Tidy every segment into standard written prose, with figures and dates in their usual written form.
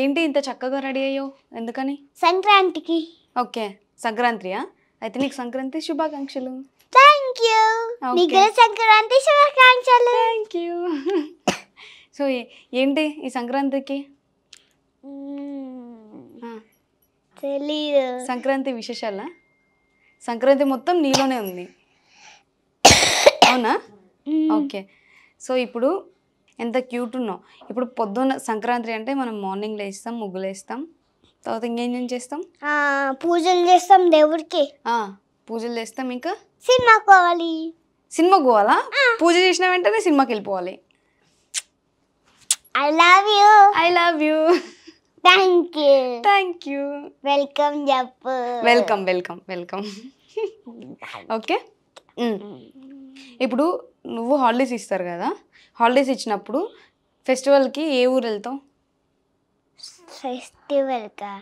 ఏంటి ఇంత చక్కగా రెడీ అయ్యావు? ఎందుకని? సంక్రాంతికి. ఓకే. సంక్రాంతియా? అయితే నీకు సంక్రాంతి శుభాకాంక్షలు. Thank you. నీకు సంక్రాంతి శుభాకాంక్షలు. Thank you. సో ఏంటి ఈ సంక్రాంతికి? తెలీదు. సంక్రాంతి విశేషాలా? సంక్రాంతి మొత్తం నీలోనే ఉంది. అవునా? ఓకే. సో ఇప్పుడు ఎంత క్యూట్ ఉన్నావు. ఇప్పుడు పొద్దున్న సంక్రాంతి అంటే మనం మార్నింగ్ లేస్తాం, ముగ్గులు వేస్తాం, తర్వాత ఇంకేం చేస్తాం? పూజలు చేస్తాం దేవుడికి. పూజలు చేస్తాం, ఇంకా సినిమాకి పోవాలి. సినిమాకి పోవాలా? పూజ చేసిన వెంటనే సినిమాకి వెళ్ళిపోవాలి. I love you. I love you. Thank you. Thank you. Welcome చెప్పు. Welcome welcome welcome. ఓకే. ఇప్పుడు నువ్వు హాలిడేస్ ఇస్తారు కదా, హాలిడేస్ ఇచ్చినప్పుడు ఫెస్టివల్కి ఏ ఊరు వెళ్తావు? ఫెస్టివల్కా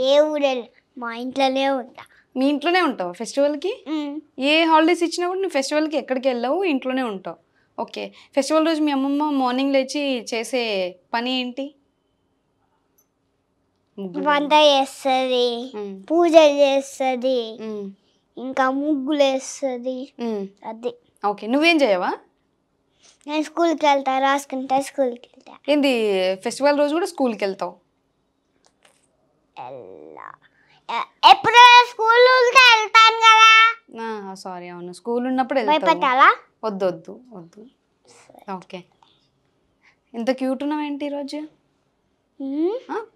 ఏ ఊరు? మా ఇంట్లోనే ఉంటా. మీ ఇంట్లోనే ఉంటావు ఫెస్టివల్కి? ఏ హాలిడేస్ ఇచ్చినా కూడా నువ్వు ఫెస్టివల్కి ఎక్కడికి వెళ్ళావు, ఇంట్లోనే ఉంటావు. ఓకే. ఫెస్టివల్ రోజు మీ అమ్మమ్మ మార్నింగ్ లేచి చేసే పని ఏంటి? వంట చేస్తుంది, పూజలు చేస్తుంది, ఇంకా ముగ్గులు వేస్తుంది. అది. ఓకే. నువ్వేం చేయవా? నేను స్కూల్కి వెళ్తా, రాసుకుంటా, స్కూల్కి వెళ్తా. ఏంది ఫెస్టివల్ రోజు కూడా స్కూల్కి వెళ్తావు? ఎప్పుడు స్కూల్ ఉంటే వెళ్తాను కదా. సారీ, అవును, స్కూల్ ఉన్నప్పుడు భయపెట్టాలా? వద్దు వద్దు వద్దు. ఓకే. ఎంత క్యూట్ ఉన్నావు ఏంటి ఈరోజు?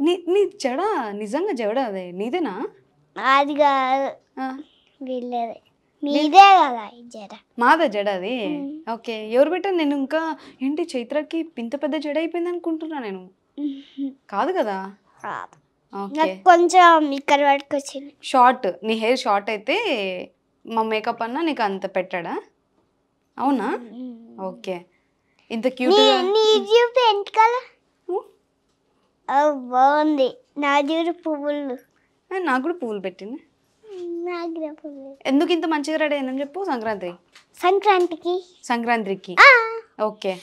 నీ జడ నిజంగా జడ అదే నీదేనా? అది కాదు, వీళ్ళదే. మీదే కదా ఈ జడ. మాదా జడ అది? ఓకే. ఎవరు పెట్టారు? నేను ఇంకా ఏంటి చైత్రకి ఇంత పెద్ద జడ అయిపోయింది అనుకుంటున్నా నేను. కాదు కదా? కొంచెం ఇక్కడ వరకు వచ్చింది. షార్ట్, నీ హెయిర్ షార్ట్ అయితే మా మేకప్ అన్న నీకు అంత పెట్టాడా? అవునా? ఓకే. ఇంత క్యూట్. పెయింట్ కలర్ బాగుంది. నా చూడు పువ్వులు. నాకు కూడా పువ్వులు పెట్టింది. ఎందుకు ఇంత మంచిగా రెడీ అయిందని చెప్పు. సంక్రాంతికి. సంక్రాంతికి. సంక్రాంతికి. ఓకే.